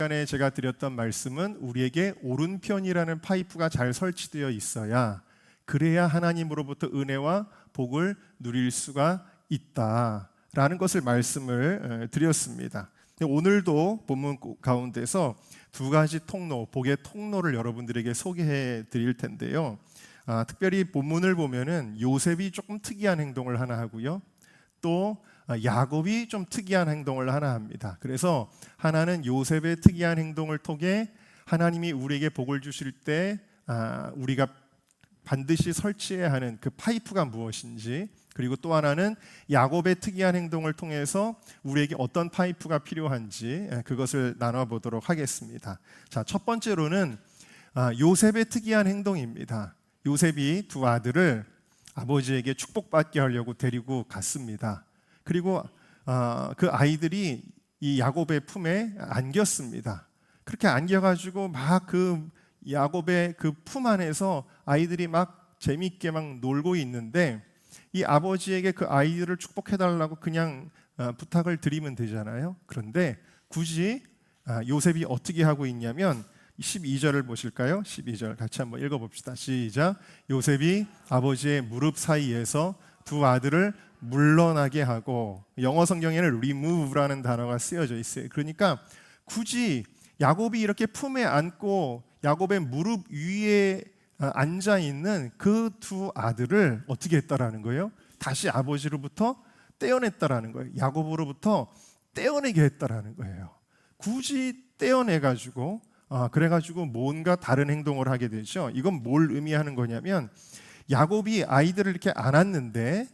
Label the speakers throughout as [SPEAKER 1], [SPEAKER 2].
[SPEAKER 1] 시간에 제가 드렸던 말씀은 우리에게 오른편이라는 파이프가 잘 설치되어 있어야 그래야 하나님으로부터 은혜와 복을 누릴 수가 있다라는 것을 말씀을 드렸습니다. 오늘도 본문 가운데서 두 가지 통로, 복의 통로를 여러분들에게 소개해 드릴 텐데요. 특별히 본문을 보면은 요셉이 조금 특이한 행동을 하나 하고요. 또 야곱이 좀 특이한 행동을 하나 합니다. 그래서 하나는 요셉의 특이한 행동을 통해 하나님이 우리에게 복을 주실 때 우리가 반드시 설치해야 하는 그 파이프가 무엇인지, 그리고 또 하나는 야곱의 특이한 행동을 통해서 우리에게 어떤 파이프가 필요한지 그것을 나눠보도록 하겠습니다. 자, 첫 번째로는 요셉의 특이한 행동입니다. 요셉이 두 아들을 아버지에게 축복받게 하려고 데리고 갔습니다. 그리고 그 아이들이 이 야곱의 품에 안겼습니다. 그렇게 안겨가지고 막 그 야곱의 그 품 안에서 아이들이 막 재미있게 막 놀고 있는데, 이 아버지에게 그 아이들을 축복해달라고 그냥 부탁을 드리면 되잖아요. 그런데 굳이 요셉이 어떻게 하고 있냐면 12절을 보실까요? 12절 같이 한번 읽어봅시다. 시작. 요셉이 아버지의 무릎 사이에서 두 아들을 물러나게 하고, 영어 성경에는 remove라는 단어가 쓰여져 있어요. 그러니까 굳이 야곱이 이렇게 품에 안고 야곱의 무릎 위에 앉아 있는 그 두 아들을 어떻게 했다라는 거예요? 다시 아버지로부터 떼어냈다라는 거예요. 야곱으로부터 떼어내게 했다라는 거예요. 굳이 떼어내가지고 그래가지고 뭔가 다른 행동을 하게 되죠. 이건 뭘 의미하는 거냐면, 야곱이 아이들을 이렇게 안았는데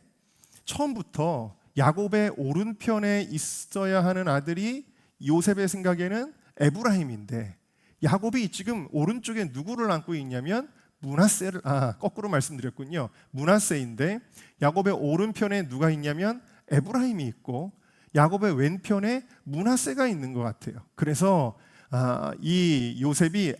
[SPEAKER 1] 처음부터 야곱의 오른편에 있어야 하는 아들이 요셉의 생각에는 에브라임인데, 야곱이 지금 오른쪽에 누구를 안고 있냐면 므낫세를, 거꾸로 말씀드렸군요. 므낫세인데 야곱의 오른편에 누가 있냐면 에브라임이 있고, 야곱의 왼편에 므낫세가 있는 것 같아요. 그래서 이 요셉이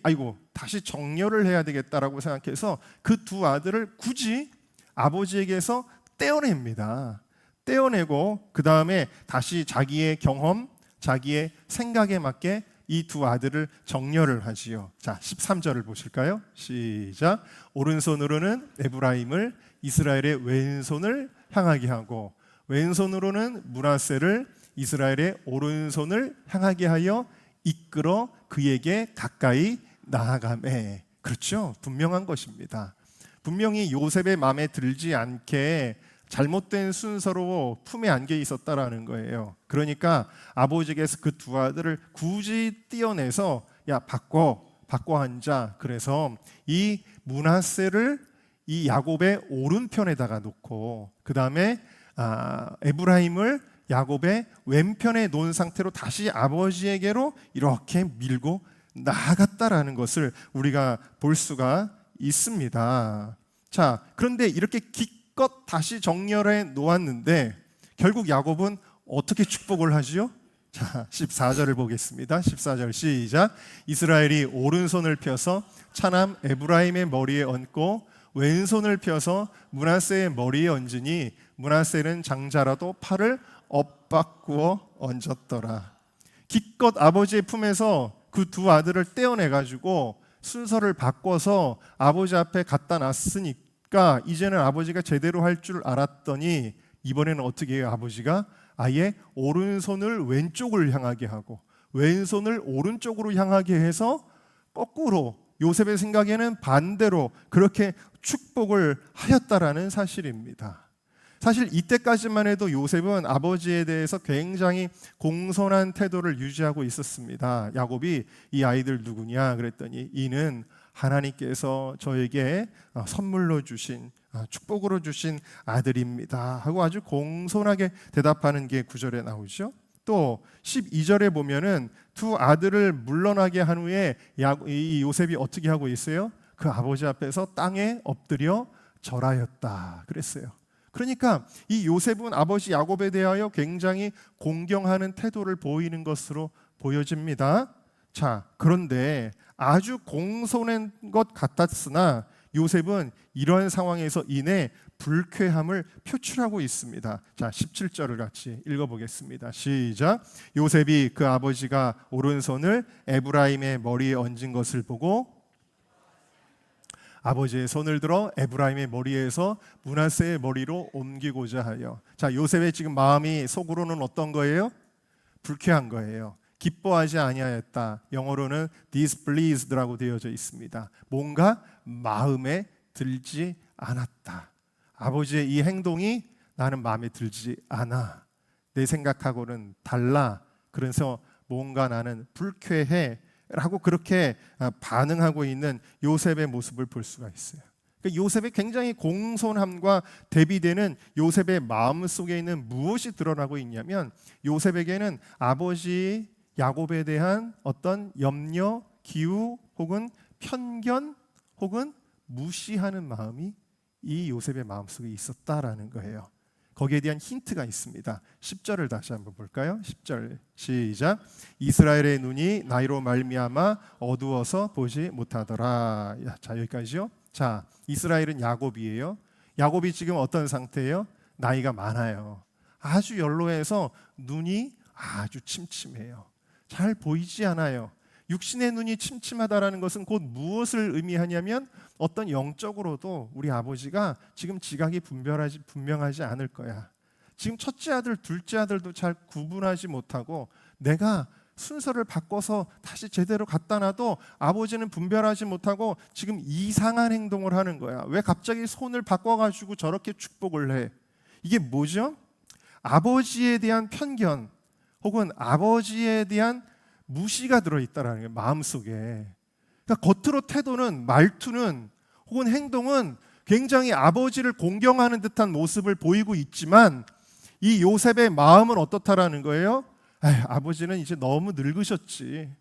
[SPEAKER 1] 다시 정렬을 해야 되겠다라고 생각해서 그 두 아들을 굳이 아버지에게서 떼어냅니다. 떼어내고 그 다음에 다시 자기의 경험, 자기의 생각에 맞게 이 두 아들을 정렬을 하지요. 자, 13절을 보실까요? 시작. 오른손으로는 에브라임을 이스라엘의 왼손을 향하게 하고, 왼손으로는 므낫세를 이스라엘의 오른손을 향하게 하여 이끌어 그에게 가까이 나아가매. 그렇죠? 분명한 것입니다. 분명히 요셉의 마음에 들지 않게 잘못된 순서로 품에 안겨 있었다라는 거예요. 그러니까 아버지께서 그 두 아들을 굳이 떼어내서 바꿔 앉아. 그래서 이 므낫세를 이 야곱의 오른편에다가 놓고, 그 다음에 에브라임을 야곱의 왼편에 놓은 상태로 다시 아버지에게로 이렇게 밀고 나아갔다라는 것을 우리가 볼 수가 있습니다. 자, 그런데 이렇게 기껏 다시 정렬해 놓았는데 결국 야곱은 어떻게 축복을 하지요? 자, 14절을 보겠습니다. 14절 시작. 이스라엘이 오른손을 펴서 차남 에브라임의 머리에 얹고 왼손을 펴서 므낫세의 머리에 얹으니 므낫세는 장자라도 팔을 엇바꾸어 얹었더라. 기껏 아버지의 품에서 그 두 아들을 떼어내가지고 순서를 바꿔서 아버지 앞에 갖다 놨으니까 이제는 아버지가 제대로 할 줄 알았더니 이번에는 어떻게 해요? 아버지가 아예 오른손을 왼쪽을 향하게 하고 왼손을 오른쪽으로 향하게 해서 거꾸로, 요셉의 생각에는 반대로 그렇게 축복을 하였다라는 사실입니다. 사실 이때까지만 해도 요셉은 아버지에 대해서 굉장히 공손한 태도를 유지하고 있었습니다. 야곱이 이 아이들 누구냐 그랬더니 이는 하나님께서 저에게 선물로 주신, 축복으로 주신 아들입니다 하고 아주 공손하게 대답하는 게 9절에 나오죠. 또 12절에 보면은 두 아들을 물러나게 한 후에 이 요셉이 어떻게 하고 있어요? 그 아버지 앞에서 땅에 엎드려 절하였다 그랬어요. 그러니까 이 요셉은 아버지 야곱에 대하여 굉장히 공경하는 태도를 보이는 것으로 보여집니다. 자, 그런데 아주 공손한 것 같았으나 요셉은 이러한 상황에서 인해 불쾌함을 표출하고 있습니다. 자, 17절을 같이 읽어보겠습니다. 시작. 요셉이 그 아버지가 오른손을 에브라임의 머리에 얹은 것을 보고 아버지의 손을 들어 에브라임의 머리에서 므낫세의 머리로 옮기고자 하여. 자, 요셉의 지금 마음이 속으로는 어떤 거예요? 불쾌한 거예요. 기뻐하지 아니하였다. 영어로는 displeased라고 되어져 있습니다. 뭔가 마음에 들지 않았다. 아버지의 이 행동이 나는 마음에 들지 않아. 내 생각하고는 달라. 그래서 뭔가 나는 불쾌해 라고 그렇게 반응하고 있는 요셉의 모습을 볼 수가 있어요. 요셉의 굉장히 공손함과 대비되는 요셉의 마음속에 있는 무엇이 드러나고 있냐면, 요셉에게는 아버지 야곱에 대한 어떤 염려, 기우 혹은 편견 혹은 무시하는 마음이 이 요셉의 마음속에 있었다라는 거예요. 거기에 대한 힌트가 있습니다. 10절을 다시 한번 볼까요? 10절 시작. 이스라엘의 눈이 나이로 말미암아 어두워서 보지 못하더라. 자, 여기까지요. 자, 이스라엘은 야곱이에요. 야곱이 지금 어떤 상태예요? 나이가 많아요. 아주 연로해서 눈이 아주 침침해요. 잘 보이지 않아요. 육신의 눈이 침침하다라는 것은 곧 무엇을 의미하냐면, 어떤 영적으로도 우리 아버지가 지금 지각이 분명하지 않을 거야. 지금 첫째 아들, 둘째 아들도 잘 구분하지 못하고, 내가 순서를 바꿔서 다시 제대로 갖다 놔도 아버지는 분별하지 못하고 지금 이상한 행동을 하는 거야. 왜 갑자기 손을 바꿔가지고 저렇게 축복을 해? 이게 뭐죠? 아버지에 대한 편견 혹은 아버지에 대한 무시가 들어있다라는 게 마음속에. 그러니까 겉으로 태도는, 말투는 혹은 행동은 굉장히 아버지를 공경하는 듯한 모습을 보이고 있지만, 이 요셉의 마음은 어떻다라는 거예요? 아버지는 이제 너무 늙으셨지.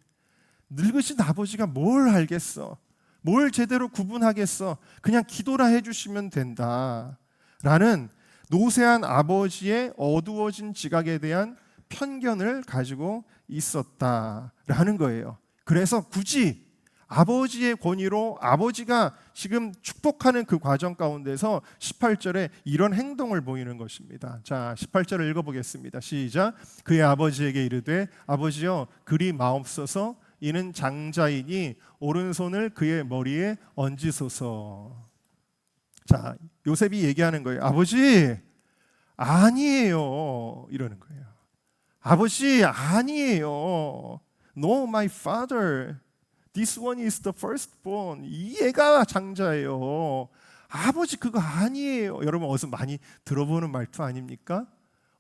[SPEAKER 1] 늙으신 아버지가 뭘 알겠어? 뭘 제대로 구분하겠어? 그냥 기도라 해주시면 된다 라는 노쇠한 아버지의 어두워진 지각에 대한 편견을 가지고 있었다라는 거예요. 그래서 굳이 아버지의 권위로 아버지가 지금 축복하는 그 과정 가운데서 18절에 이런 행동을 보이는 것입니다. 자, 18절을 읽어보겠습니다. 시작. 그의 아버지에게 이르되 아버지여 그리 마옵소서, 이는 장자이니 오른손을 그의 머리에 얹으소서. 자, 요셉이 얘기하는 거예요. 아버지 아니에요 이러는 거예요. 아버지 아니에요. No, my father. This one is the firstborn. 이 애가 장자예요. 아버지 그거 아니에요. 여러분 어디서 많이 들어보는 말투 아닙니까?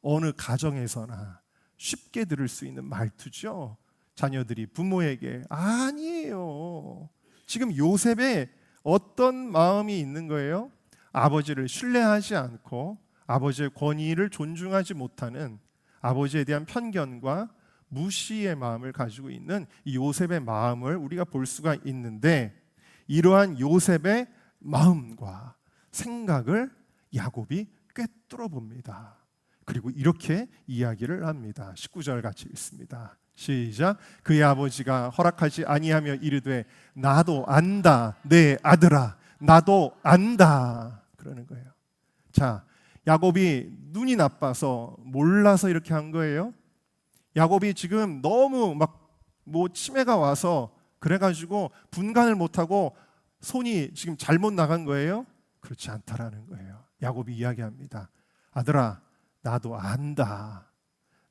[SPEAKER 1] 어느 가정에서나 쉽게 들을 수 있는 말투죠. 자녀들이 부모에게 아니에요. 지금 요셉의 어떤 마음이 있는 거예요? 아버지를 신뢰하지 않고 아버지의 권위를 존중하지 못하는, 아버지에 대한 편견과 무시의 마음을 가지고 있는 이 요셉의 마음을 우리가 볼 수가 있는데, 이러한 요셉의 마음과 생각을 야곱이 꿰뚫어 봅니다. 그리고 이렇게 이야기를 합니다. 19절 같이 읽습니다. 시작. 그의 아버지가 허락하지 아니하며 이르되 나도 안다 내 아들아, 나도 안다 그러는 거예요. 자, 야곱이 눈이 나빠서 몰라서 이렇게 한 거예요? 야곱이 지금 너무 치매가 와서 그래가지고 분간을 못하고 손이 지금 잘못 나간 거예요? 그렇지 않다라는 거예요. 야곱이 이야기합니다. 아들아, 나도 안다.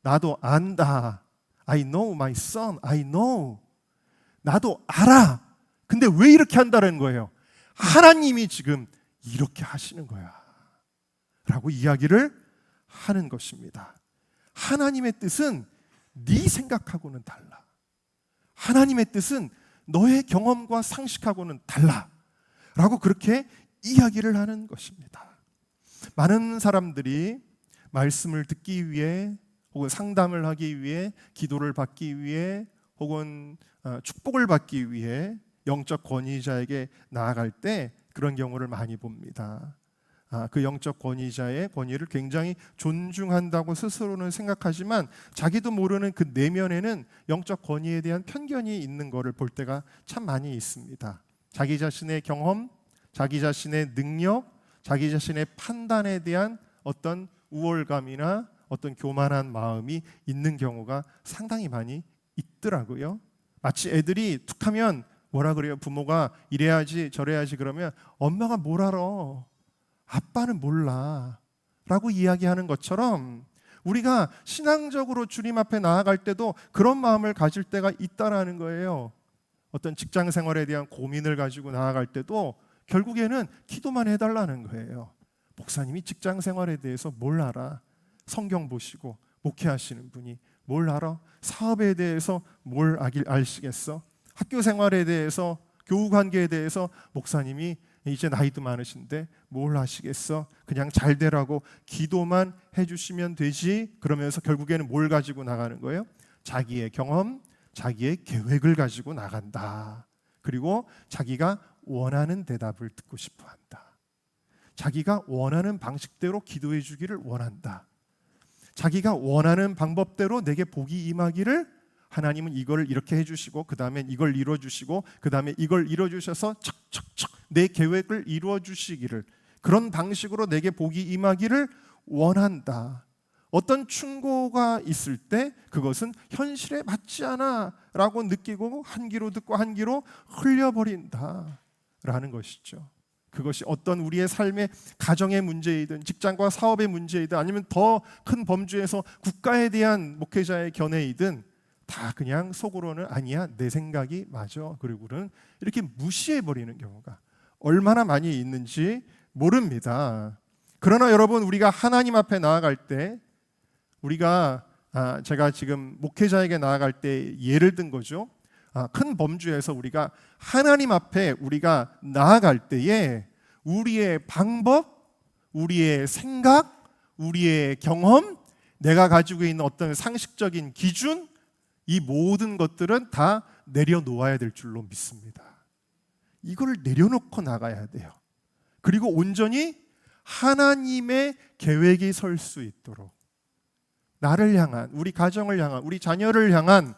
[SPEAKER 1] 나도 안다. I know my son. I know. 나도 알아. 근데 왜 이렇게 한다는 거예요? 하나님이 지금 이렇게 하시는 거야 라고 이야기를 하는 것입니다. 하나님의 뜻은 네 생각하고는 달라. 하나님의 뜻은 너의 경험과 상식하고는 달라 라고 그렇게 이야기를 하는 것입니다. 많은 사람들이 말씀을 듣기 위해 혹은 상담을 하기 위해, 기도를 받기 위해 혹은 축복을 받기 위해 영적 권위자에게 나아갈 때 그런 경우를 많이 봅니다. 그 영적 권위자의 권위를 굉장히 존중한다고 스스로는 생각하지만 자기도 모르는 그 내면에는 영적 권위에 대한 편견이 있는 것을 볼 때가 참 많이 있습니다. 자기 자신의 경험, 자기 자신의 능력, 자기 자신의 판단에 대한 어떤 우월감이나 어떤 교만한 마음이 있는 경우가 상당히 많이 있더라고요. 마치 애들이 툭하면 뭐라 그래요? 부모가 이래야지 저래야지 그러면 엄마가 뭘 알아? 아빠는 몰라 라고 이야기하는 것처럼 우리가 신앙적으로 주님 앞에 나아갈 때도 그런 마음을 가질 때가 있다라는 거예요. 어떤 직장 생활에 대한 고민을 가지고 나아갈 때도 결국에는 기도만 해달라는 거예요. 목사님이 직장 생활에 대해서 뭘 알아? 성경 보시고 목회하시는 분이 뭘 알아? 사업에 대해서 뭘 아시겠어? 학교 생활에 대해서, 교우 관계에 대해서 목사님이 이제 나이도 많으신데 뭘 아시겠어? 그냥 잘 되라고 기도만 해주시면 되지. 그러면서 결국에는 뭘 가지고 나가는 거예요? 자기의 경험, 자기의 계획을 가지고 나간다. 그리고 자기가 원하는 대답을 듣고 싶어 한다. 자기가 원하는 방식대로 기도해 주기를 원한다. 자기가 원하는 방법대로 내게 복이 임하기를, 하나님은 이걸 이렇게 해주시고 그 다음에 이걸 이루어주시고 그 다음에 이걸 이루어주셔서 척척척 내 계획을 이루어주시기를, 그런 방식으로 내게 복이 임하기를 원한다. 어떤 충고가 있을 때 그것은 현실에 맞지 않아 라고 느끼고 한 귀로 듣고 한 귀로 흘려버린다 라는 것이죠. 그것이 어떤 우리의 삶의 가정의 문제이든 직장과 사업의 문제이든 아니면 더 큰 범주에서 국가에 대한 목회자의 견해이든 다 그냥 속으로는 아니야, 내 생각이 맞아, 그리고는 이렇게 무시해버리는 경우가 얼마나 많이 있는지 모릅니다. 그러나 여러분, 우리가 하나님 앞에 나아갈 때, 우리가 제가 지금 목회자에게 나아갈 때 예를 든 거죠. 큰 범주에서 우리가 하나님 앞에 우리가 나아갈 때에 우리의 방법, 우리의 생각, 우리의 경험, 내가 가지고 있는 어떤 상식적인 기준, 이 모든 것들은 다 내려놓아야 될 줄로 믿습니다. 이걸 내려놓고 나가야 돼요. 그리고 온전히 하나님의 계획이 설 수 있도록, 나를 향한, 우리 가정을 향한, 우리 자녀를 향한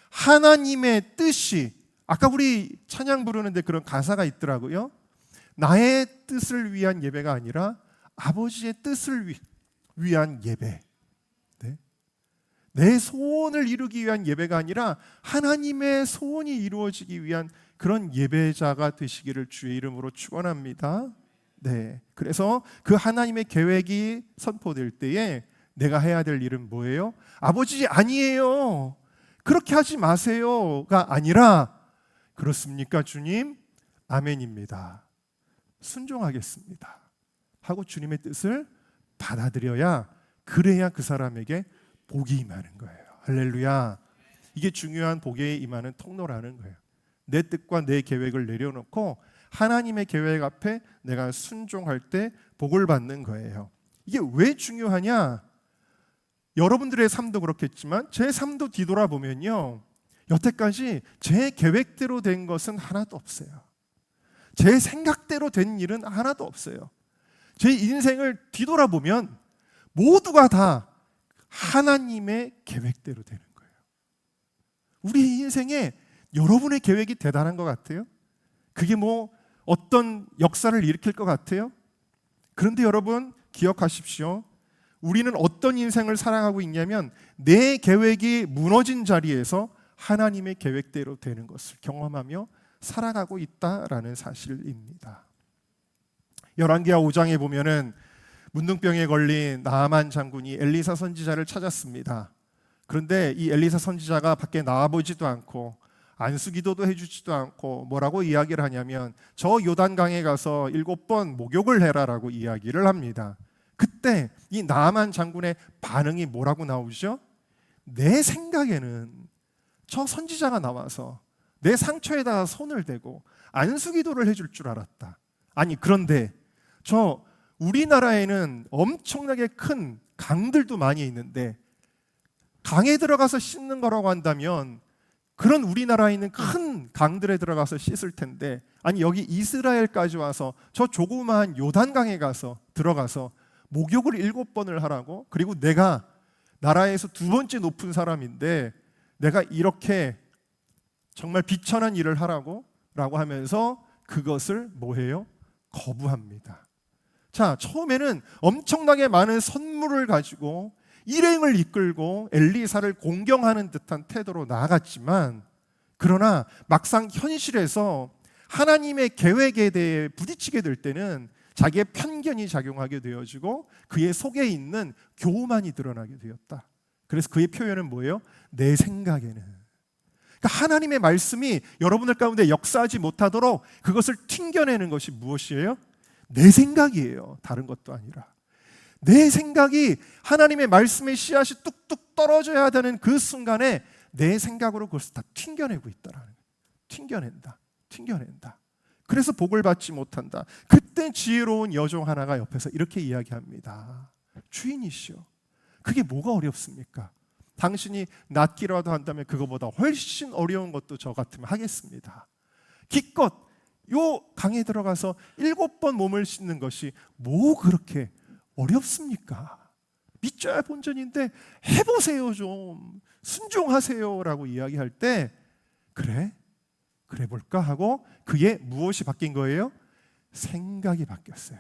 [SPEAKER 1] 하나님의 뜻이, 아까 우리 찬양 부르는데 그런 가사가 있더라고요. 나의 뜻을 위한 예배가 아니라 아버지의 뜻을 위한 예배. 네? 내 소원을 이루기 위한 예배가 아니라 하나님의 소원이 이루어지기 위한 그런 예배자가 되시기를 주의 이름으로 축원합니다. 네. 그래서 그 하나님의 계획이 선포될 때에 내가 해야 될 일은 뭐예요? 아버지 아니에요, 그렇게 하지 마세요가 아니라, 그렇습니까 주님? 아멘입니다, 순종하겠습니다 하고 주님의 뜻을 받아들여야, 그래야 그 사람에게 복이 임하는 거예요. 할렐루야. 이게 중요한 복에 임하는 통로라는 거예요. 내 뜻과 내 계획을 내려놓고 하나님의 계획 앞에 내가 순종할 때 복을 받는 거예요. 이게 왜 중요하냐? 여러분들의 삶도 그렇겠지만 제 삶도 뒤돌아보면요, 여태까지 제 계획대로 된 것은 하나도 없어요. 제 생각대로 된 일은 하나도 없어요. 제 인생을 뒤돌아보면 모두가 다 하나님의 계획대로 되는 거예요. 우리 인생에 여러분의 계획이 대단한 것 같아요? 그게 뭐 어떤 역사를 일으킬 것 같아요? 그런데 여러분 기억하십시오. 우리는 어떤 인생을 살아가고 있냐면 내 계획이 무너진 자리에서 하나님의 계획대로 되는 것을 경험하며 살아가고 있다라는 사실입니다. 열왕기하 5장에 보면은 문둥병에 걸린 나아만 장군이 엘리사 선지자를 찾았습니다. 그런데 이 엘리사 선지자가 밖에 나와보지도 않고 안수기도도 해주지도 않고 뭐라고 이야기를 하냐면, 저 요단강에 가서 7번 목욕을 해라라고 이야기를 합니다. 그때 이 나아만 장군의 반응이 뭐라고 나오죠? 내 생각에는 저 선지자가 나와서 내 상처에다가 손을 대고 안수기도를 해줄 줄 알았다. 아니, 그런데 저 우리나라에는 엄청나게 큰 강들도 많이 있는데 강에 들어가서 씻는 거라고 한다면 그런 우리나라에 있는 큰 강들에 들어가서 씻을 텐데, 아니 여기 이스라엘까지 와서 저 조그마한 요단강에 들어가서 목욕을 7번을 하라고? 그리고 내가 나라에서 2번째 높은 사람인데 내가 이렇게 정말 비천한 일을 하라고? 라고 하면서 그것을 뭐해요? 거부합니다. 자, 처음에는 엄청나게 많은 선물을 가지고 일행을 이끌고 엘리사를 공경하는 듯한 태도로 나아갔지만, 그러나 막상 현실에서 하나님의 계획에 대해 부딪히게 될 때는 자기의 편견이 작용하게 되어지고 그의 속에 있는 교만이 드러나게 되었다. 그래서 그의 표현은 뭐예요? 내 생각에는. 그러니까 하나님의 말씀이 여러분들 가운데 역사하지 못하도록 그것을 튕겨내는 것이 무엇이에요? 내 생각이에요. 다른 것도 아니라. 내 생각이 하나님의 말씀의 씨앗이 뚝뚝 떨어져야 되는 그 순간에 내 생각으로 그것을 다 튕겨내고 있다라는 거예요. 튕겨낸다. 그래서 복을 받지 못한다. 그때 지혜로운 여종 하나가 옆에서 이렇게 이야기합니다. 주인이시여, 그게 뭐가 어렵습니까? 당신이 낫기라도 한다면 그거보다 훨씬 어려운 것도 저 같으면 하겠습니다. 기껏 요 강에 들어가서 7번 몸을 씻는 것이 뭐 그렇게 어렵습니까? 믿져야 본전인데 해보세요, 좀 순종하세요 라고 이야기할 때 그래 볼까 하고 그의 무엇이 바뀐 거예요? 생각이 바뀌었어요.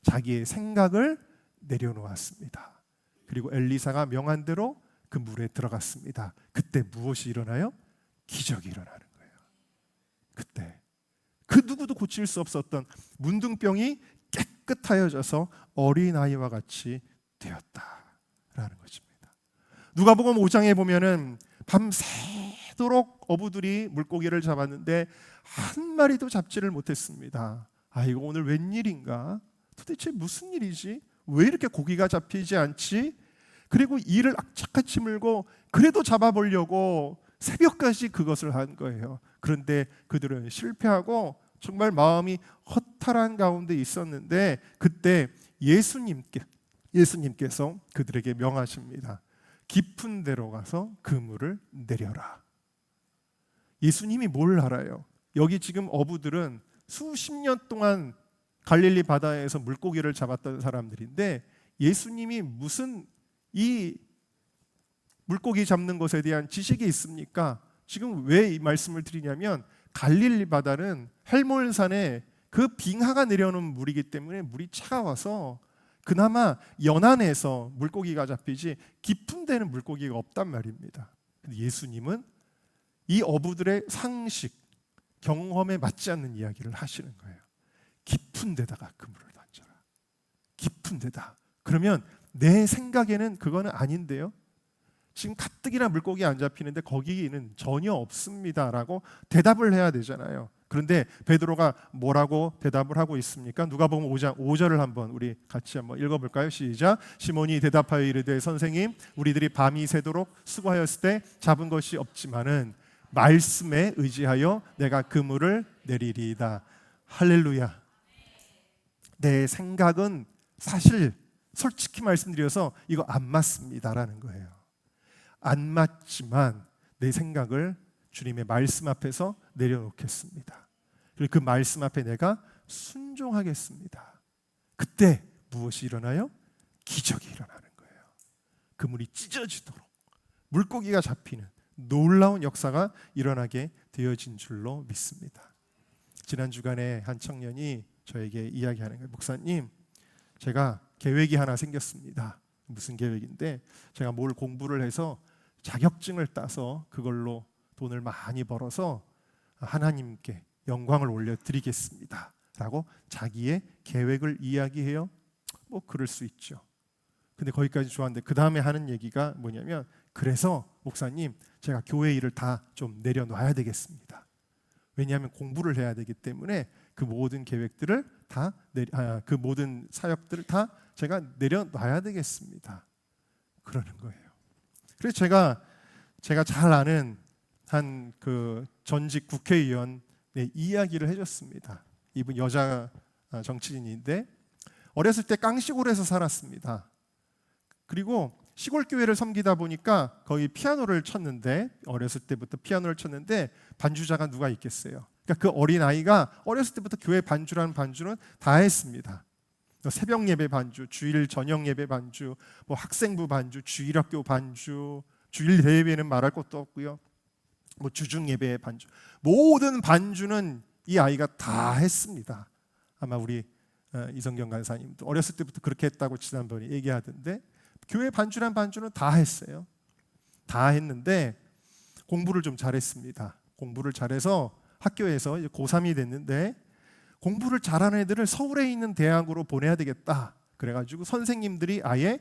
[SPEAKER 1] 자기의 생각을 내려놓았습니다. 그리고 엘리사가 명한 대로 그 물에 들어갔습니다. 그때 무엇이 일어나요? 기적이 일어나는 거예요. 그때 그 누구도 고칠 수 없었던 문둥병이 깨끗하여져서 어린아이와 같이 되었다라는 것입니다. 누가복음 5장에 보면은 밤새도록 어부들이 물고기를 잡았는데 한 마리도 잡지를 못했습니다. 아, 이거 오늘 웬일인가? 도대체 무슨 일이지? 왜 이렇게 고기가 잡히지 않지? 그리고 이를 악착같이 물고 그래도 잡아보려고 새벽까지 그것을 한 거예요. 그런데 그들은 실패하고 정말 마음이 허탈한 가운데 있었는데 그때 예수님께서 그들에게 명하십니다. 깊은 데로 가서 그물을 내려라. 예수님이 뭘 알아요? 여기 지금 어부들은 수십 년 동안 갈릴리 바다에서 물고기를 잡았던 사람들인데 예수님이 무슨 이 물고기 잡는 것에 대한 지식이 있습니까? 지금 왜 이 말씀을 드리냐면 갈릴리 바다는 헬몬산에 그 빙하가 내려오는 물이기 때문에 물이 차가워서 그나마 연안에서 물고기가 잡히지 깊은 데는 물고기가 없단 말입니다. 근데 예수님은 이 어부들의 상식, 경험에 맞지 않는 이야기를 하시는 거예요. 깊은 데다가 그물을 던져라. 깊은 데다. 그러면 내 생각에는 그거는 아닌데요. 지금 가뜩이나 물고기 안 잡히는데 거기는 전혀 없습니다라고 대답을 해야 되잖아요. 그런데 베드로가 뭐라고 대답을 하고 있습니까? 누가복음 5장 5절을 한번 우리 같이 한번 읽어볼까요? 시작. 시몬이 대답하여 이르되 선생님, 우리들이 밤이 새도록 수고하였을 때 잡은 것이 없지만은 말씀에 의지하여 내가 그물을 내리리이다. 할렐루야. 내 생각은 사실 솔직히 말씀드려서 이거 안 맞습니다라는 거예요. 안 맞지만 내 생각을 주님의 말씀 앞에서 내려놓겠습니다. 그리고 그 말씀 앞에 내가 순종하겠습니다. 그때 무엇이 일어나요? 기적이 일어나는 거예요. 그물이 찢어지도록 물고기가 잡히는 놀라운 역사가 일어나게 되어진 줄로 믿습니다. 지난 주간에 한 청년이 저에게 이야기하는 거예요. 목사님, 제가 계획이 하나 생겼습니다. 무슨 계획인데 제가 뭘 공부를 해서 자격증을 따서 그걸로 돈을 많이 벌어서 하나님께 영광을 올려드리겠습니다 라고 자기의 계획을 이야기해요. 뭐 그럴 수 있죠. 근데 거기까지 좋았는데 그 다음에 하는 얘기가 뭐냐면 그래서 목사님, 제가 교회 일을 다 좀 내려놔야 되겠습니다. 왜냐하면 공부를 해야 되기 때문에 그 모든 계획들을 그 모든 사역들을 다 제가 내려놔야 되겠습니다. 그러는 거예요. 그래서 제가 잘 아는 한 그 전직 국회의원의 이야기를 해줬습니다. 이분 여자 정치인인데 어렸을 때 깡시골에서 살았습니다. 그리고 시골 교회를 섬기다 보니까 거의 피아노를 쳤는데 어렸을 때부터 피아노를 쳤는데 반주자가 누가 있겠어요? 그러니까 그 어린 아이가 어렸을 때부터 교회 반주라는 반주는 다 했습니다. 새벽 예배 반주, 주일 저녁 예배 반주, 뭐 학생부 반주, 주일학교 반주, 주일 대예배는 말할 것도 없고요. 뭐 주중 예배 반주, 모든 반주는 이 아이가 다 했습니다. 아마 우리 이성경 간사님도 어렸을 때부터 그렇게 했다고 지난번에 얘기하던데, 교회 반주란 반주는 다 했어요. 다 했는데 공부를 좀 잘했습니다. 공부를 잘해서 학교에서 이제 고3이 됐는데, 공부를 잘하는 애들을 서울에 있는 대학으로 보내야 되겠다. 그래가지고 선생님들이 아예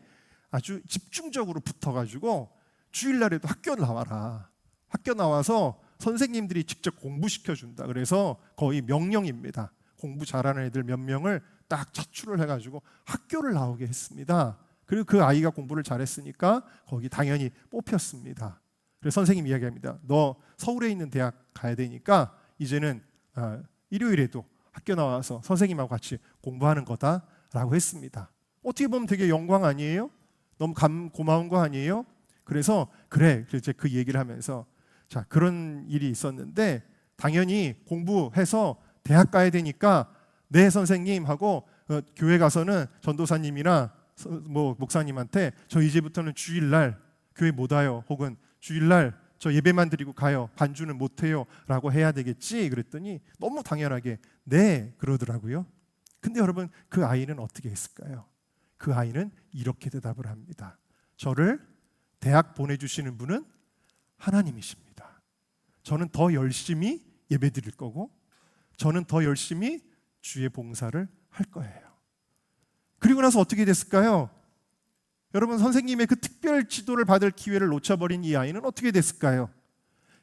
[SPEAKER 1] 아주 집중적으로 붙어가지고 주일날에도 학교 나와라. 학교 나와서 선생님들이 직접 공부시켜준다. 그래서 거의 명령입니다. 공부 잘하는 애들 몇 명을 딱 차출을 해가지고 학교를 나오게 했습니다. 그리고 그 아이가 공부를 잘했으니까 거기 당연히 뽑혔습니다. 그래서 선생님 이야기합니다. 너 서울에 있는 대학 가야 되니까 이제는 일요일에도 학교 나와서 선생님하고 같이 공부하는 거다라고 했습니다. 어떻게 보면 되게 영광 아니에요? 너무 고마운 거 아니에요? 그래서 그래, 이제 그 얘기를 하면서, 자, 그런 일이 있었는데 당연히 공부해서 대학 가야 되니까 네 선생님 하고 교회 가서는 전도사님이나 뭐 목사님한테 저 이제부터는 주일날 교회 못 와요, 혹은 주일날 저 예배만 드리고 가요, 반주는 못 해요 라고 해야 되겠지. 그랬더니 너무 당연하게 네 그러더라고요. 근데 여러분, 그 아이는 어떻게 했을까요? 그 아이는 이렇게 대답을 합니다. 저를 대학 보내주시는 분은 하나님이십니다. 저는 더 열심히 예배 드릴 거고, 저는 더 열심히 주의 봉사를 할 거예요. 그리고 나서 어떻게 됐을까요? 여러분, 선생님의 그 특별 지도를 받을 기회를 놓쳐버린 이 아이는 어떻게 됐을까요?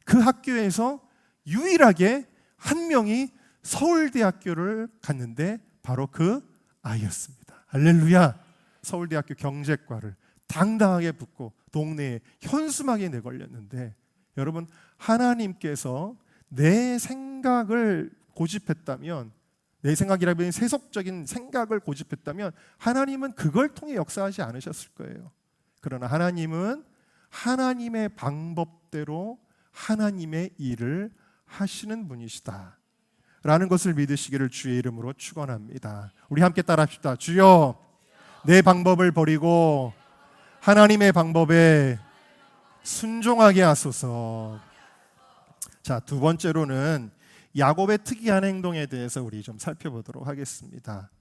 [SPEAKER 1] 그 학교에서 유일하게 한 명이 서울대학교를 갔는데 바로 그 아이였습니다. 할렐루야. 서울대학교 경제과를 당당하게 붙고 동네에 현수막에 내걸렸는데, 여러분, 하나님께서 내 생각을 고집했다면, 내 생각이라면 세속적인 생각을 고집했다면 하나님은 그걸 통해 역사하지 않으셨을 거예요. 그러나 하나님은 하나님의 방법대로 하나님의 일을 하시는 분이시다 라는 것을 믿으시기를 주의 이름으로 축원합니다. 우리 함께 따라합시다. 주여, 내 방법을 버리고 하나님의 방법에 순종하게 하소서. 자, 두 번째로는 야곱의 특이한 행동에 대해서 우리 좀 살펴보도록 하겠습니다.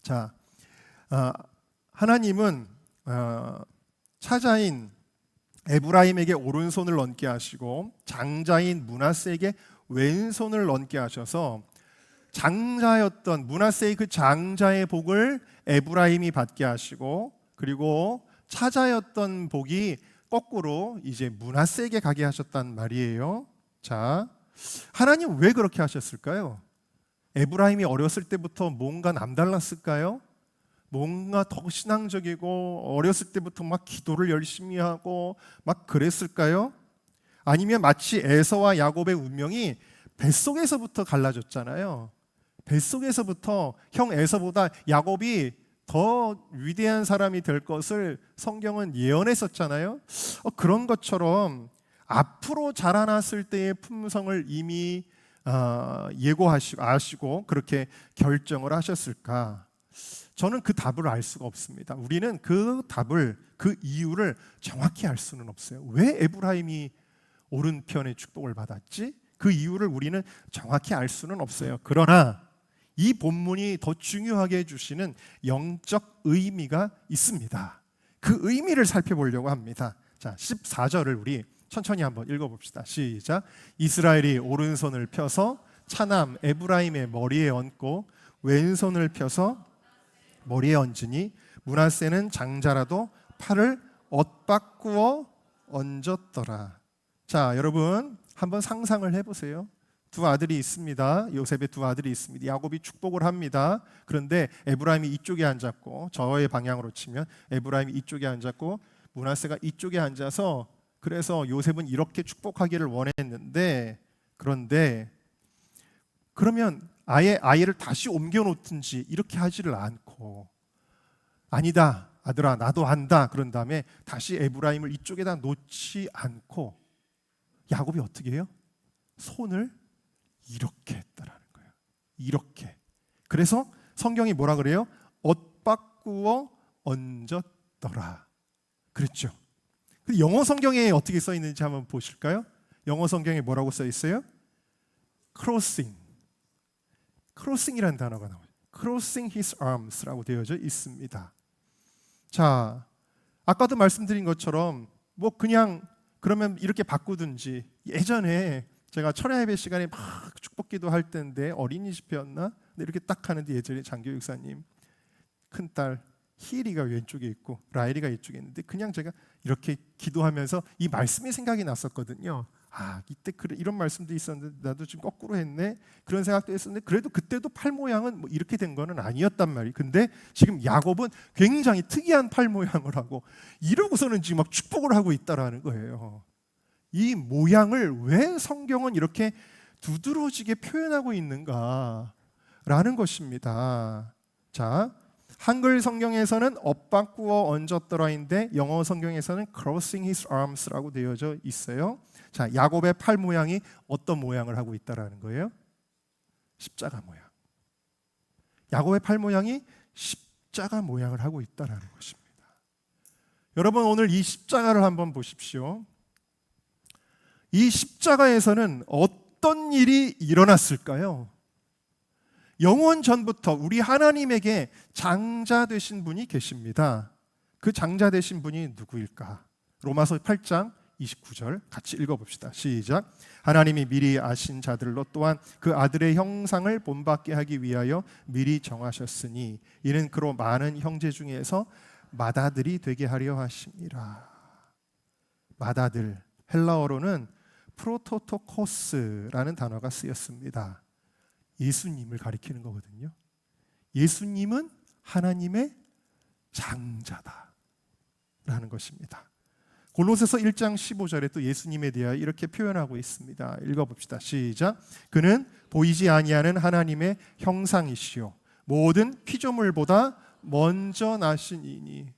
[SPEAKER 1] 자, 하나님은 차자인 에브라임에게 오른손을 얹게 하시고 장자인 므낫세에게 왼손을 얹게 하셔서 장자였던 므낫세의 그 장자의 복을 에브라임이 받게 하시고, 그리고 차자였던 복이 거꾸로 이제 므낫세에게 가게 하셨단 말이에요. 자, 하나님 왜 그렇게 하셨을까요? 에브라임이 어렸을 때부터 뭔가 남달랐을까요? 뭔가 더 신앙적이고 어렸을 때부터 막 기도를 열심히 하고 막 그랬을까요? 아니면 마치 에서와 야곱의 운명이 뱃속에서부터 갈라졌잖아요. 뱃속에서부터 형 에서보다 야곱이 더 위대한 사람이 될 것을 성경은 예언했었잖아요. 그런 것처럼 앞으로 자라났을 때의 품성을 이미 예고하시고 아시고 그렇게 결정을 하셨을까? 저는 그 답을 알 수가 없습니다. 우리는 그 답을, 그 이유를 정확히 알 수는 없어요. 왜 에브라임이 오른편의 축복을 받았지? 그 이유를 우리는 정확히 알 수는 없어요. 그러나 이 본문이 더 중요하게 해주시는 영적 의미가 있습니다. 그 의미를 살펴보려고 합니다. 자, 14절을 우리 천천히 한번 읽어봅시다. 시작. 이스라엘이 오른손을 펴서 차남 에브라임의 머리에 얹고 왼손을 펴서 머리에 얹으니 므낫세는 장자라도 팔을 엇바꾸어 얹었더라. 자, 여러분 한번 상상을 해보세요. 두 아들이 있습니다. 요셉의 두 아들이 있습니다. 야곱이 축복을 합니다. 그런데 에브라임이 이쪽에 앉았고, 저의 방향으로 치면 에브라임이 이쪽에 앉았고 므낫세가 이쪽에 앉아서, 그래서 요셉은 이렇게 축복하기를 원했는데, 그런데 그러면 아예 아이를 다시 옮겨 놓든지 이렇게 하지를 않고, 아니다 아들아 나도 안다 그런 다음에 다시 에브라임을 이쪽에다 놓지 않고 야곱이 어떻게 해요? 손을 이렇게 했다라는 거예요. 이렇게. 그래서 성경이 뭐라 그래요? 엇바꾸어 얹었더라 그랬죠. 영어 성경에 어떻게 써 있는지 한번 보실까요? 영어 성경에 뭐라고 써 있어요? 크로싱. crossing이라는 단어가 나와요. crossing his arms라고 되어져 있습니다. 자, 아까도 말씀드린 것처럼 뭐 그냥 그러면 이렇게 바꾸든지, 예전에 제가 철야 예배 시간에 막 축복기도 할 때인데 어린이집회였나? 근데 이렇게 딱 하는데 예전에 장교 육사님 큰딸 희리가 왼쪽에 있고 라일이가 이쪽에 있는데 그냥 제가 이렇게 기도하면서 이 말씀이 생각이 났었거든요. 아, 이때 그래, 이런 말씀도 있었는데 나도 지금 거꾸로 했네, 그런 생각도 했었는데 그래도 그때도 팔 모양은 뭐 이렇게 된 거는 아니었단 말이에요. 근데 지금 야곱은 굉장히 특이한 팔 모양을 하고 이러고서는 지금 막 축복을 하고 있다라는 거예요. 이 모양을 왜 성경은 이렇게 두드러지게 표현하고 있는가라는 것입니다. 자, 한글 성경에서는 엇바꾸어 얹었더라인데 영어 성경에서는 crossing his arms라고 되어져 있어요. 자, 야곱의 팔 모양이 어떤 모양을 하고 있다라는 거예요? 십자가 모양. 야곱의 팔 모양이 십자가 모양을 하고 있다라는 것입니다. 여러분, 오늘 이 십자가를 한번 보십시오. 이 십자가에서는 어떤 일이 일어났을까요? 영원 전부터 우리 하나님에게 장자 되신 분이 계십니다. 그 장자 되신 분이 누구일까? 로마서 8장 29절 같이 읽어봅시다. 시작. 하나님이 미리 아신 자들로 또한 그 아들의 형상을 본받게 하기 위하여 미리 정하셨으니 이는 그로 많은 형제 중에서 맏아들이 되게 하려 하심이라. 맏아들, 헬라어로는 프로토토코스라는 단어가 쓰였습니다. 예수님을 가리키는 거거든요. 예수님은 하나님의 장자다라는 것입니다. 골로새서 1장 15절에 또 예수님에 대하여 이렇게 표현하고 있습니다. 읽어봅시다. 시작. 그는 보이지 아니하는 하나님의 형상이시요 모든 피조물보다 먼저 나신 이니.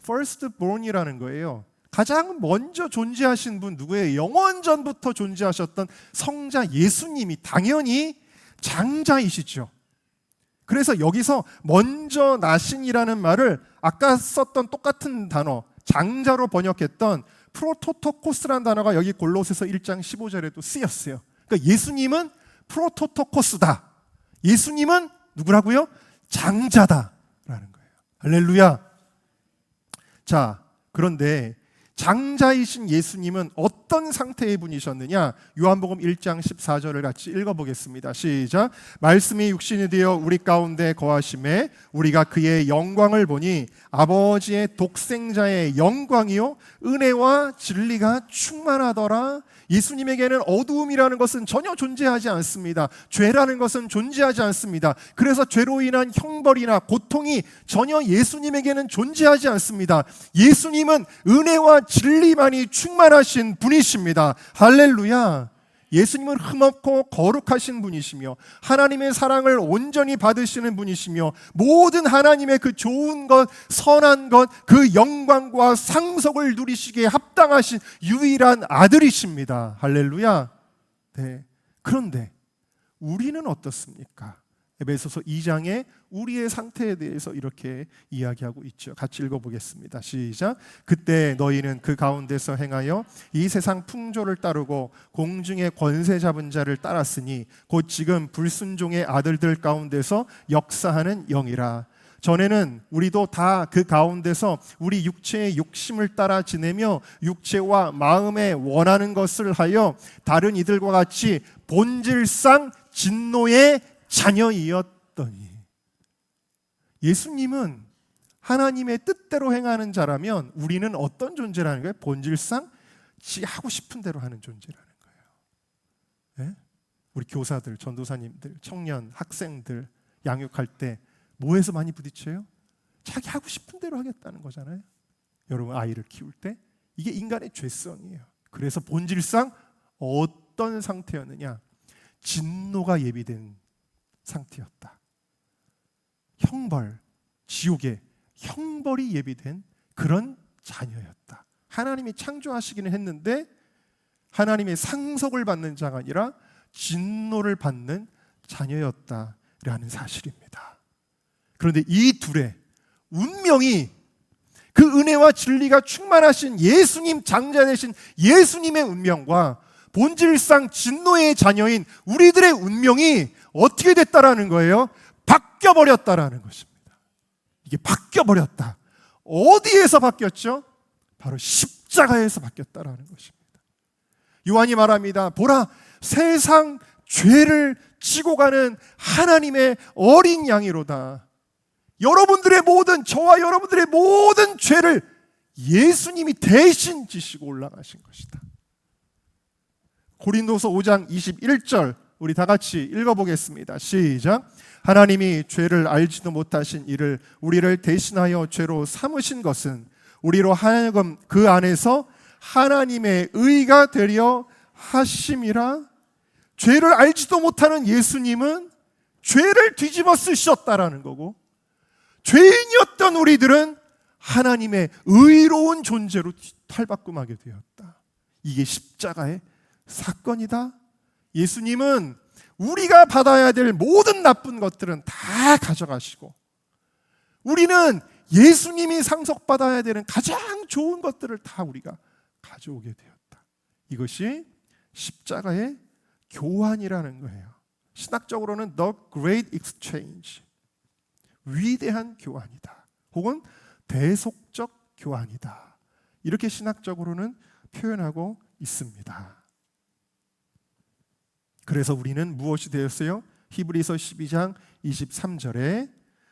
[SPEAKER 1] firstborn이라는 거예요. 가장 먼저 존재하신 분 누구예요? 영원전부터 존재하셨던 성자 예수님이 당연히 장자이시죠. 그래서 여기서 먼저 나신이라는 말을 아까 썼던 똑같은 단어 장자로 번역했던 프로토토코스라는 단어가 여기 골로새서 1장 15절에도 쓰였어요. 그러니까 예수님은 프로토토코스다. 예수님은 누구라고요? 장자다라는 거예요. 할렐루야. 자, 그런데 장자이신 예수님은 어떤 상태의 분이셨느냐? 요한복음 1장 14절을 같이 읽어보겠습니다. 시작. 말씀이 육신이 되어 우리 가운데 거하심에 우리가 그의 영광을 보니 아버지의 독생자의 영광이요 은혜와 진리가 충만하더라. 예수님에게는 어두움이라는 것은 전혀 존재하지 않습니다. 죄라는 것은 존재하지 않습니다. 그래서 죄로 인한 형벌이나 고통이 전혀 예수님에게는 존재하지 않습니다. 예수님은 은혜와 진리만이 충만하신 분이십니다. 할렐루야. 예수님은 흠없고 거룩하신 분이시며 하나님의 사랑을 온전히 받으시는 분이시며 모든 하나님의 그 좋은 것, 선한 것, 그 영광과 상속을 누리시기에 합당하신 유일한 아들이십니다. 할렐루야. 네. 그런데 우리는 어떻습니까? 에베소서 2장에 우리의 상태에 대해서 이렇게 이야기하고 있죠. 같이 읽어보겠습니다. 시작. 그때 너희는 그 가운데서 행하여 이 세상 풍조를 따르고 공중의 권세 잡은 자를 따랐으니 곧 지금 불순종의 아들들 가운데서 역사하는 영이라. 전에는 우리도 다 그 가운데서 우리 육체의 욕심을 따라 지내며 육체와 마음에 원하는 것을 하여 다른 이들과 같이 본질상 진노의 자녀이었더니. 예수님은 하나님의 뜻대로 행하는 자라면 우리는 어떤 존재라는 거예요? 본질상 지 하고 싶은 대로 하는 존재라는 거예요. 네? 우리 교사들, 전도사님들, 청년, 학생들 양육할 때 뭐에서 많이 부딪혀요? 자기 하고 싶은 대로 하겠다는 거잖아요. 여러분 아이를 키울 때 이게 인간의 죄성이에요. 그래서 본질상 어떤 상태였느냐? 진노가 예비된 상태였다. 형벌, 지옥의 형벌이 예비된 그런 자녀였다. 하나님이 창조하시기는 했는데 하나님의 상속을 받는 자가 아니라 진노를 받는 자녀였다라는 사실입니다. 그런데 이 둘의 운명이 그 은혜와 진리가 충만하신 예수님, 장자 되신 예수님의 운명과 본질상 진노의 자녀인 우리들의 운명이 어떻게 됐다라는 거예요? 바뀌어버렸다라는 것입니다. 이게 바뀌어버렸다. 어디에서 바뀌었죠? 바로 십자가에서 바뀌었다라는 것입니다. 요한이 말합니다. 보라, 세상 죄를 지고 가는 하나님의 어린 양이로다. 여러분들의 모든, 저와 여러분들의 모든 죄를 예수님이 대신 지시고 올라가신 것이다. 고린도서 5장 21절 우리 다 같이 읽어보겠습니다. 시작. 하나님이 죄를 알지도 못하신 이를 우리를 대신하여 죄로 삼으신 것은 우리로 하여금 그 안에서 하나님의 의가 되려 하심이라. 죄를 알지도 못하는 예수님은 죄를 뒤집어 쓰셨다라는 거고, 죄인이었던 우리들은 하나님의 의로운 존재로 탈바꿈하게 되었다. 이게 십자가의 사건이다. 예수님은 우리가 받아야 될 모든 나쁜 것들은 다 가져가시고, 우리는 예수님이 상속받아야 되는 가장 좋은 것들을 다 우리가 가져오게 되었다. 이것이 십자가의 교환이라는 거예요. 신학적으로는 The Great Exchange, 위대한 교환이다, 혹은 대속적 교환이다, 이렇게 신학적으로는 표현하고 있습니다. 그래서 우리는 무엇이 되었어요? 히브리서 12장 23절에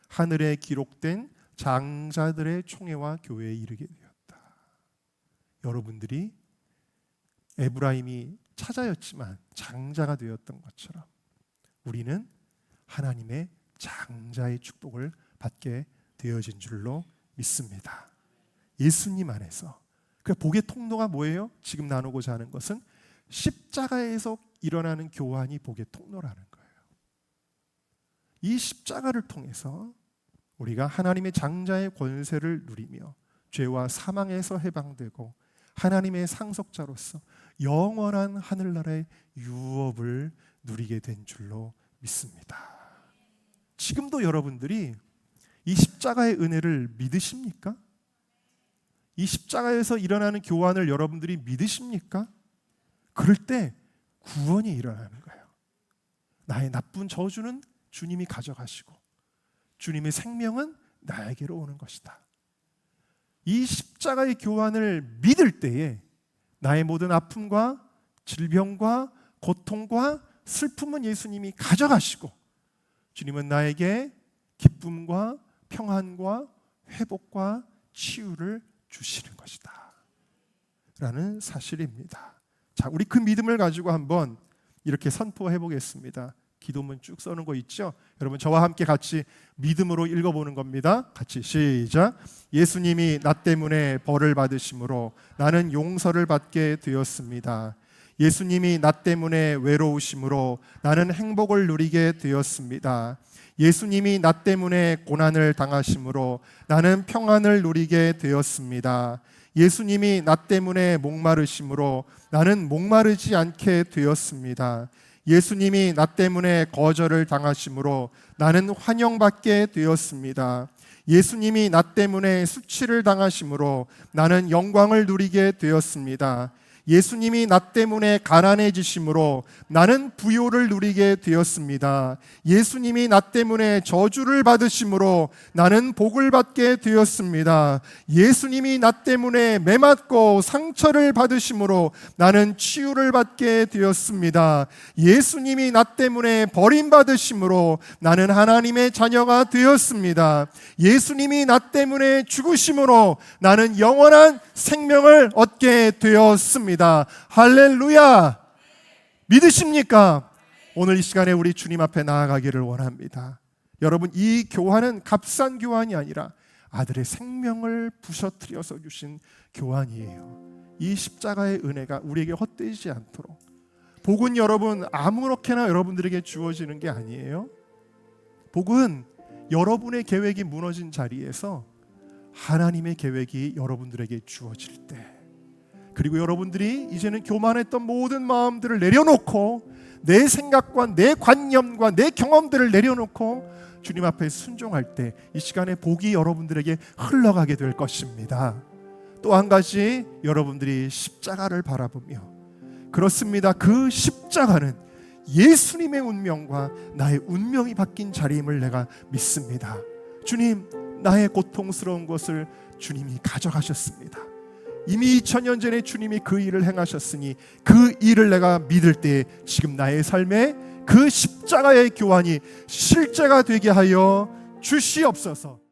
[SPEAKER 1] 하늘에 기록된 장자들의 총회와 교회에 이르게 되었다. 여러분들이 에브라임이 차자였지만 장자가 되었던 것처럼 우리는 하나님의 장자의 축복을 받게 되어진 줄로 믿습니다. 예수님 안에서. 그 복의 통로가 뭐예요? 지금 나누고자 하는 것은 십자가에서 일어나는 교환이 복의 통로라는 거예요. 이 십자가를 통해서 우리가 하나님의 장자의 권세를 누리며 죄와 사망에서 해방되고 하나님의 상속자로서 영원한 하늘나라의 유업을 누리게 된 줄로 믿습니다. 지금도 여러분들이 이 십자가의 은혜를 믿으십니까? 이 십자가에서 일어나는 교환을 여러분들이 믿으십니까? 그럴 때 구원이 일어나는 거예요. 나의 나쁜 저주는 주님이 가져가시고 주님의 생명은 나에게로 오는 것이다. 이 십자가의 교환을 믿을 때에 나의 모든 아픔과 질병과 고통과 슬픔은 예수님이 가져가시고 주님은 나에게 기쁨과 평안과 회복과 치유를 주시는 것이다 라는 사실입니다. 자, 우리 그 믿음을 가지고 한번 이렇게 선포해 보겠습니다. 기도문 쭉 써는 거 있죠? 여러분 저와 함께 같이 믿음으로 읽어보는 겁니다. 같이 시작. 예수님이 나 때문에 벌을 받으심으로 나는 용서를 받게 되었습니다. 예수님이 나 때문에 외로우심으로 나는 행복을 누리게 되었습니다. 예수님이 나 때문에 고난을 당하심으로 나는 평안을 누리게 되었습니다. 예수님이 나 때문에 목마르심으로 나는 목마르지 않게 되었습니다. 예수님이 나 때문에 거절을 당하심으로 나는 환영받게 되었습니다. 예수님이 나 때문에 수치를 당하심으로 나는 영광을 누리게 되었습니다. 예수님이 나 때문에 가난해지심으로 나는 부요를 누리게 되었습니다. 예수님이 나 때문에 저주를 받으심으로 나는 복을 받게 되었습니다. 예수님이 나 때문에 매맞고 상처를 받으심으로 나는 치유를 받게 되었습니다. 예수님이 나 때문에 버림받으심으로 나는 하나님의 자녀가 되었습니다. 예수님이 나 때문에 죽으심으로 나는 영원한 생명을 얻게 되었습니다. 할렐루야! 믿으십니까? 오늘 이 시간에 우리 주님 앞에 나아가기를 원합니다. 여러분, 이 교환은 값싼 교환이 아니라 아들의 생명을 부셔뜨려서 주신 교환이에요. 이 십자가의 은혜가 우리에게 헛되지 않도록, 복은 여러분 아무렇게나 여러분들에게 주어지는 게 아니에요. 복은 여러분의 계획이 무너진 자리에서 하나님의 계획이 여러분들에게 주어질 때, 그리고 여러분들이 이제는 교만했던 모든 마음들을 내려놓고 내 생각과 내 관념과 내 경험들을 내려놓고 주님 앞에 순종할 때 이 시간에 복이 여러분들에게 흘러가게 될 것입니다. 또 한 가지, 여러분들이 십자가를 바라보며 그렇습니다. 그 십자가는 예수님의 운명과 나의 운명이 바뀐 자리임을 내가 믿습니다. 주님, 나의 고통스러운 것을 주님이 가져가셨습니다. 이미 2000년 전에 주님이 그 일을 행하셨으니 그 일을 내가 믿을 때 지금 나의 삶에 그 십자가의 교환이 실제가 되게 하여 주시옵소서.